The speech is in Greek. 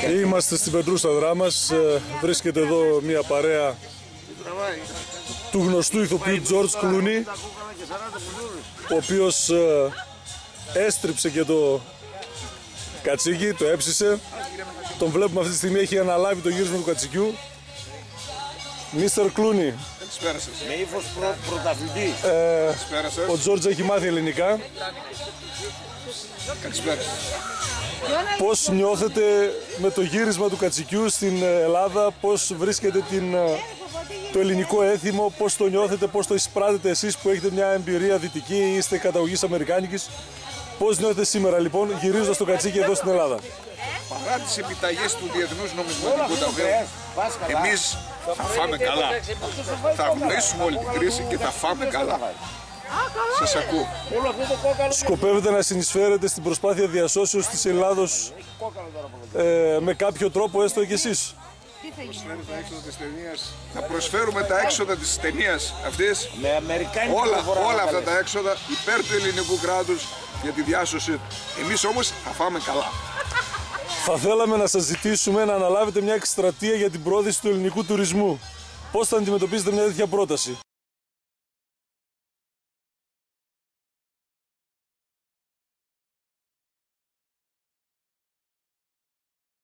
Είμαστε στην Πετρούσα Δράμας, βρίσκεται εδώ μια παρέα του γνωστού ηθοποιού George Clooney, ο οποίος έστριψε και το κατσίκι, το έψισε. Τον βλέπουμε αυτή τη στιγμή, έχει αναλάβει το γύρισμα του κατσικιού. Mr. Clooney. Με ύφος πρωταθλητή. Ο George έχει μάθει ελληνικά. Καλησπέρα. Πώς νιώθετε με το γύρισμα του κατσικιού στην Ελλάδα, πώς βρίσκετε το ελληνικό έθιμο, πώς το νιώθετε, πώς το εισπράτετε εσείς που έχετε μια εμπειρία δυτική, είστε καταγωγής αμερικάνικης. Πώς νιώθετε σήμερα λοιπόν γυρίζοντας το κατσίκι εδώ στην Ελλάδα? Παρά τις επιταγές του Διεθνούς Νομισματικού Ταμείου, εμείς θα φάμε καλά. Θα αγνοήσουμε όλη την κρίση και θα φάμε καλά. Σας ακούω. Σκοπεύετε να συνεισφέρετε στην προσπάθεια διασώσεως της Ελλάδος με κάποιο τρόπο, έστω και εσείς? Θα προσφέρουμε τα έξοδα της ταινίας αυτής, όλα αυτά τα έξοδα υπέρ του ελληνικού κράτους για τη διάσωσή του. Εμείς όμως θα φάμε καλά. Θα θέλαμε να σας ζητήσουμε να αναλάβετε μια εκστρατεία για την πρόθεση του ελληνικού τουρισμού. Πώς θα αντιμετωπίσετε μια τέτοια πρόταση?